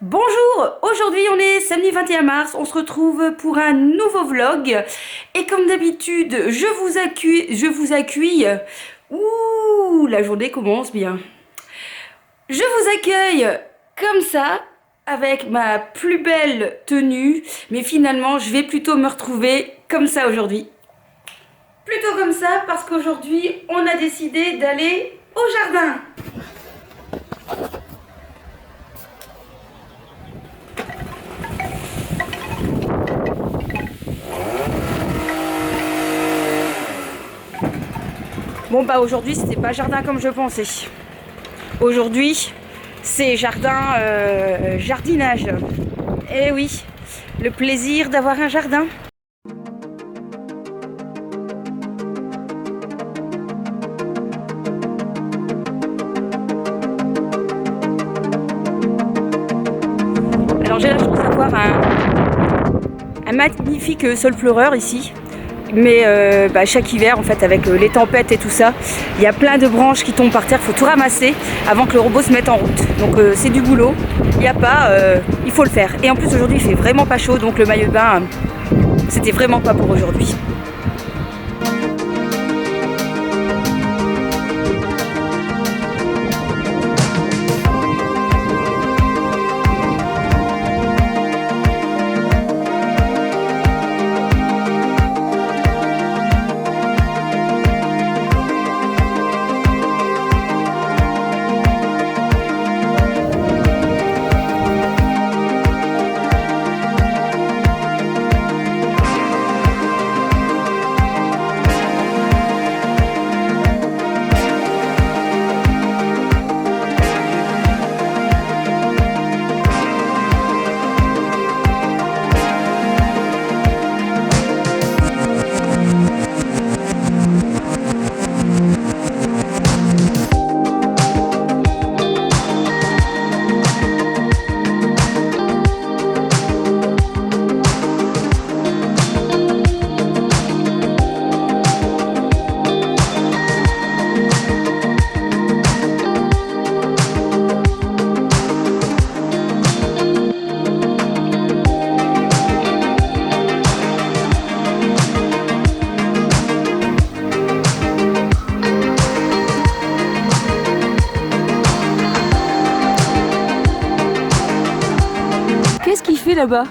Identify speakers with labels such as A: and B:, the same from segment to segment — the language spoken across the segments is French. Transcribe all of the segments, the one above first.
A: Bonjour, aujourd'hui on est samedi 21 mars, on se retrouve pour un nouveau vlog et comme d'habitude je vous accueille. Ouh, la journée commence bien. Je vous accueille comme ça avec ma plus belle tenue, mais finalement je vais plutôt me retrouver comme ça aujourd'hui. Plutôt comme ça parce qu'aujourd'hui on a décidé d'aller au jardin. Bon bah aujourd'hui c'était pas jardin comme je pensais. Aujourd'hui c'est jardinage. Eh oui, le plaisir d'avoir un jardin. Alors j'ai la chance d'avoir un magnifique sol pleureur ici. Mais chaque hiver, en fait, avec les tempêtes et tout ça, il y a plein de branches qui tombent par terre. Il faut tout ramasser avant que le robot se mette en route. Donc c'est du boulot. Il n'y a pas, il faut le faire. Et en plus aujourd'hui, il fait vraiment pas chaud, donc le maillot de bain, c'était vraiment pas pour aujourd'hui. Qu'est-ce qu'il fait là-bas?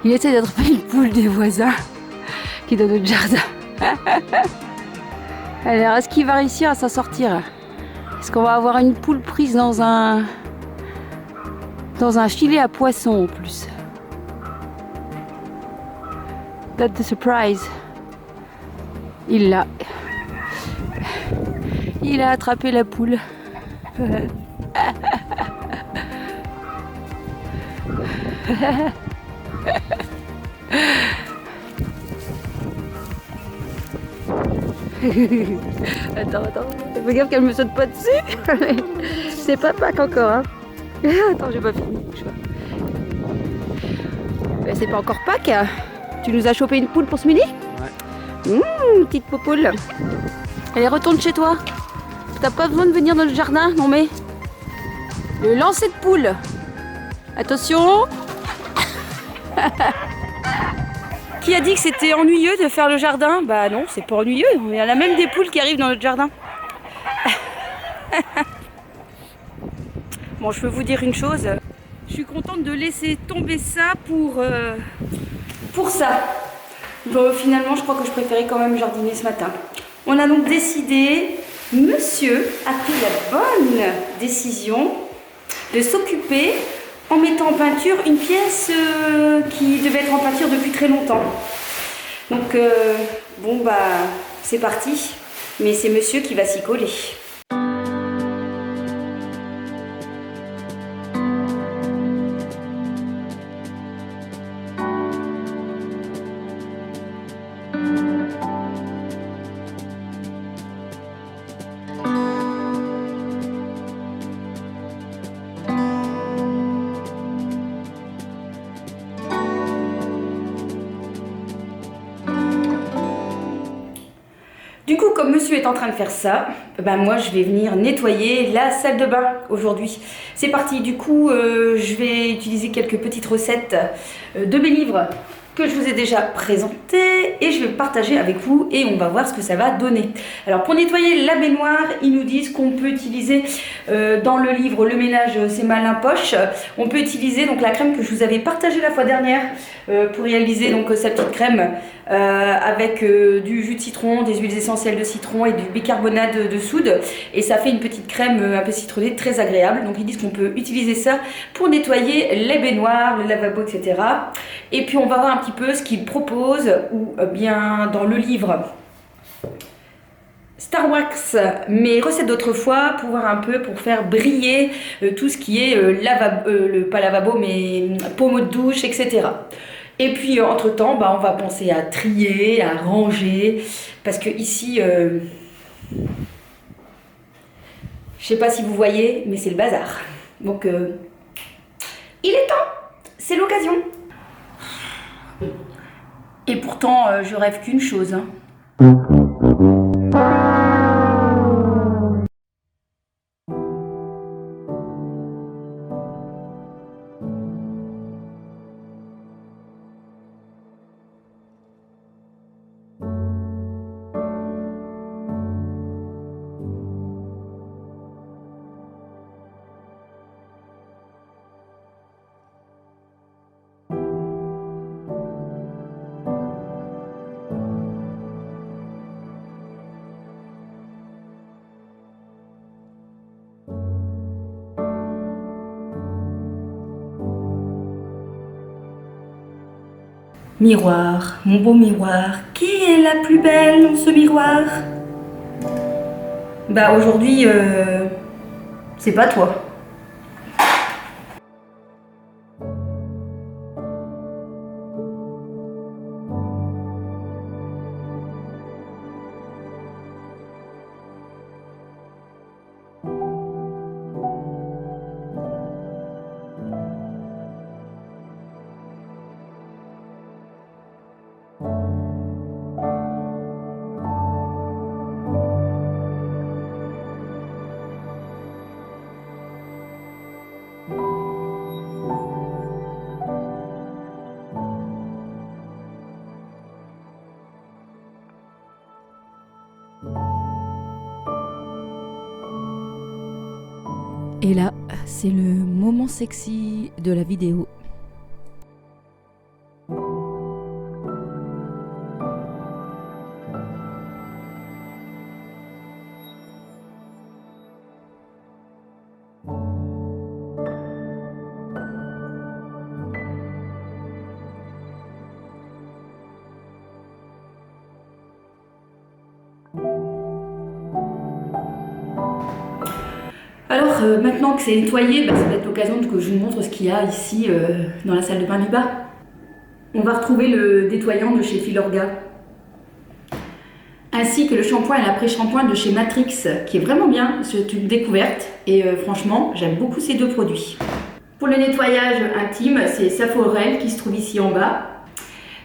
A: Il essaie d'attraper une poule des voisins qui est dans notre jardin. Alors, est-ce qu'il va réussir à s'en sortir? Est-ce qu'on va avoir une poule prise dans un filet à poisson en plus? That's the surprise. Il a attrapé la poule. Attends, fais gaffe qu'elle me saute pas dessus. C'est pas Pâques encore, hein. Attends, j'ai pas fini. C'est pas encore Pâques. Tu nous as chopé une poule pour ce midi? Ouais. Petite popoule. Allez, retourne chez toi. T'as pas besoin de venir dans le jardin, non mais. Le lancer de poule. Attention. Qui a dit que c'était ennuyeux de faire le jardin? Bah non, c'est pas ennuyeux. Il y en a même des poules qui arrivent dans notre jardin. Bon, je peux vous dire une chose. Je suis contente de laisser tomber ça pour ça. Bon, finalement, je crois que je préférais quand même jardiner ce matin. On a donc décidé, monsieur a pris la bonne décision de s'occuper en mettant en peinture une pièce qui devait être en peinture depuis très longtemps. Donc bon bah c'est parti, mais c'est monsieur qui va s'y coller. comme monsieur est en train de faire ça, ben moi je vais venir nettoyer la salle de bain aujourd'hui. C'est parti, du coup je vais utiliser quelques petites recettes de mes livres que je vous ai déjà présenté et je vais partager avec vous et on va voir ce que ça va donner. Alors pour nettoyer la baignoire, ils nous disent qu'on peut utiliser dans le livre Le ménage c'est malin poche, on peut utiliser donc la crème que je vous avais partagée la fois dernière pour réaliser donc sa petite crème avec du jus de citron, des huiles essentielles de citron et du bicarbonate de soude et ça fait une petite crème un peu citronnée très agréable. Donc ils disent qu'on peut utiliser ça pour nettoyer les baignoires, le lavabo, etc. Et puis on va voir un petit peu ce qu'ils proposent ou bien dans le livre Star Wax, mes recettes d'autrefois, pour voir un peu, pour faire briller tout ce qui est lavabo, pas lavabo mais pommeau de douche, etc. Et puis entre temps, bah, on va penser à trier, à ranger, parce que ici, je sais pas si vous voyez, mais c'est le bazar. Donc il est temps, c'est l'occasion. Et pourtant, je rêve qu'une chose. Hein. Miroir, mon beau miroir, qui est la plus belle dans ce miroir? Bah aujourd'hui, c'est pas toi.
B: Et là, c'est le moment sexy de la vidéo.
A: Alors maintenant que c'est nettoyé, bah, c'est peut-être l'occasion que je vous montre ce qu'il y a ici dans la salle de bain du bas. On va retrouver le nettoyant de chez Filorga, ainsi que le shampoing et l'après-shampoing de chez Matrix, qui est vraiment bien, c'est une découverte et franchement j'aime beaucoup ces deux produits. Pour le nettoyage intime, c'est Saforel qui se trouve ici en bas.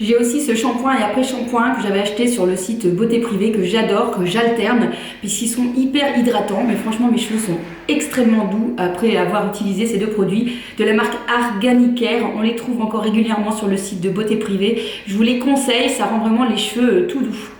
A: J'ai aussi ce shampoing et après-shampoing que j'avais acheté sur le site Beauté Privée, que j'adore, que j'alterne, puisqu'ils sont hyper hydratants, mais franchement mes cheveux sont extrêmement doux après avoir utilisé ces deux produits de la marque Arganicare. On les trouve encore régulièrement sur le site de Beauté Privée. Je vous les conseille, ça rend vraiment les cheveux tout doux.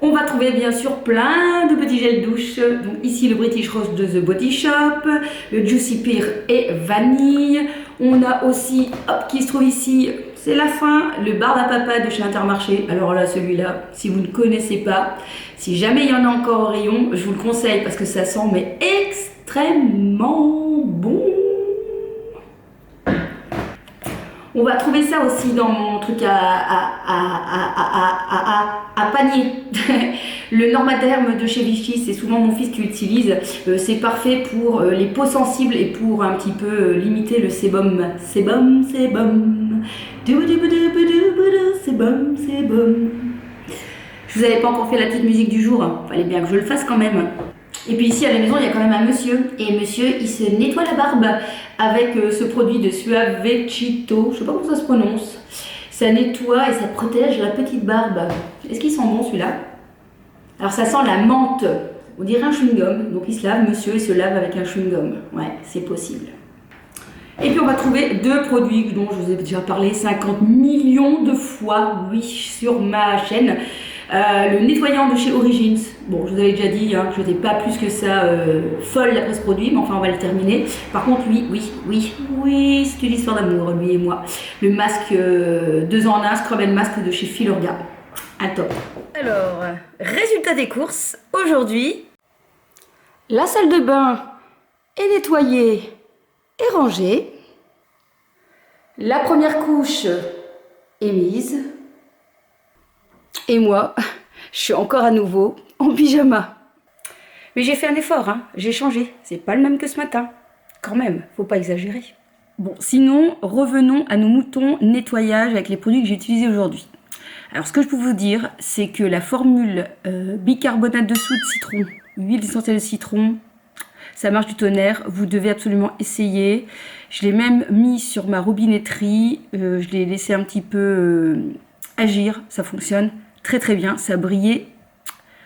A: On va trouver bien sûr plein de petits gels douche. Donc ici le British Rose de The Body Shop, le Juicy Pear et Vanille. On a aussi, hop, qui se trouve ici, c'est la fin, le Barbe à Papa de chez Intermarché. Alors là, celui-là, si vous ne connaissez pas, si jamais il y en a encore au rayon, je vous le conseille parce que ça sent mais extrêmement bon. On va trouver ça aussi dans mon truc à panier. Le Normaderm de chez Vichy, c'est souvent mon fils qui l'utilise. C'est parfait pour les peaux sensibles et pour un petit peu limiter le sébum. Sébum. Je vous avais pas encore fait la petite musique du jour. Fallait bien que je le fasse quand même. Et puis ici à la maison, il y a quand même un monsieur. Et monsieur, il se nettoie la barbe avec ce produit de Suavecito. Je sais pas comment ça se prononce. Ça nettoie et ça protège la petite barbe. Est-ce qu'il sent bon celui-là? Alors ça sent la menthe. On dirait un chewing-gum. Donc il se lave, monsieur, il se lave avec un chewing-gum. Ouais, c'est possible. Et puis on va trouver deux produits dont je vous ai déjà parlé 50 millions de fois, oui, sur ma chaîne. Le nettoyant de chez Origins. Bon, je vous avais déjà dit hein, que je n'étais pas plus que ça folle après ce produit, mais enfin on va le terminer. Par contre, oui, c'est une histoire d'amour, lui et moi. Le masque 2 en 1, Scrub & Mask de chez Filorga. Un top. Alors, résultat des courses. Aujourd'hui, la salle de bain est nettoyée et rangée. La première couche est mise. Et moi, je suis encore à nouveau en pyjama. Mais j'ai fait un effort, hein. J'ai changé. C'est pas le même que ce matin. Quand même, faut pas exagérer. Bon, sinon, revenons à nos moutons nettoyage avec les produits que j'ai utilisés aujourd'hui. Alors, ce que je peux vous dire, c'est que la formule bicarbonate de soude citron, huile essentielle de citron, ça marche du tonnerre. Vous devez absolument essayer. Je l'ai même mis sur ma robinetterie. Je l'ai laissé un petit peu agir. Ça fonctionne très très bien. Ça brillait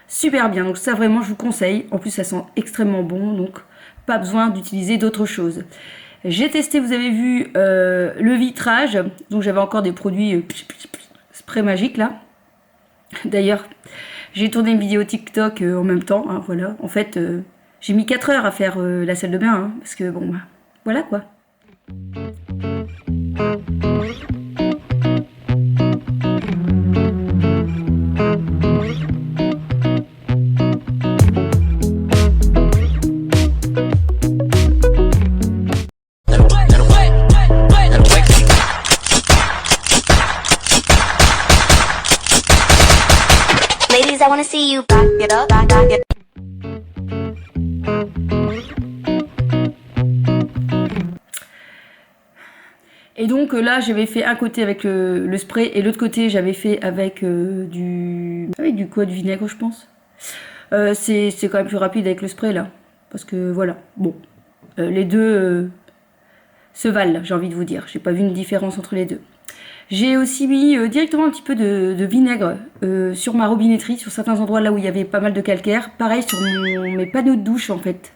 A: super bien. Donc ça, vraiment, je vous conseille. En plus, ça sent extrêmement bon. Donc, pas besoin d'utiliser d'autres choses. J'ai testé, vous avez vu, le vitrage. Donc, j'avais encore des produits spray magique là. D'ailleurs, j'ai tourné une vidéo TikTok en même temps. Hein, voilà. En fait, j'ai mis 4 heures à faire la salle de bain. Hein, parce que, bon, voilà quoi.
C: Ladies, I wanna see you back it up, back it.
A: Et donc là, j'avais fait un côté avec le spray et l'autre côté, j'avais fait avec du quoi, de vinaigre, je pense. C'est quand même plus rapide avec le spray là, parce que voilà. Bon, les deux se valent, j'ai envie de vous dire. J'ai pas vu une différence entre les deux. J'ai aussi mis directement un petit peu de vinaigre sur ma robinetterie, sur certains endroits là où il y avait pas mal de calcaire. Pareil sur mes panneaux de douche en fait.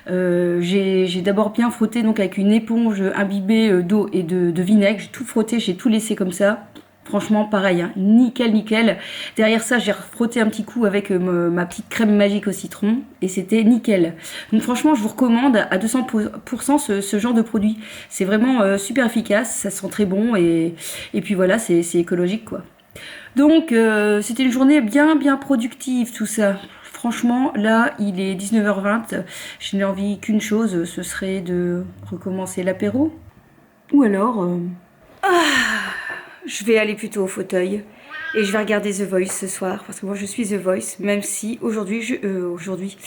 A: J'ai d'abord bien frotté donc avec une éponge imbibée d'eau et de vinaigre. J'ai tout frotté, j'ai tout laissé comme ça. Franchement, pareil, hein, nickel. Derrière ça, j'ai frotté un petit coup avec ma petite crème magique au citron et c'était nickel. Donc franchement, je vous recommande à 200% ce genre de produit. C'est vraiment super efficace, ça sent très bon et puis voilà, c'est écologique quoi. Donc, c'était une journée bien productive tout ça. Franchement, là, il est 19h20. Je n'ai envie qu'une chose, ce serait de recommencer l'apéro. Ou alors... je vais aller plutôt au fauteuil et je vais regarder The Voice ce soir parce que moi je suis The Voice, même si aujourd'hui,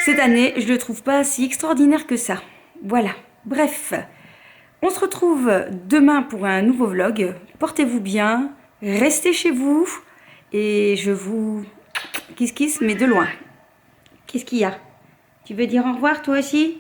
A: cette année, je le trouve pas si extraordinaire que ça. Voilà. Bref, on se retrouve demain pour un nouveau vlog. Portez-vous bien, restez chez vous et je vous kiss mais de loin. Qu'est-ce qu'il y a? Tu veux dire au revoir toi aussi?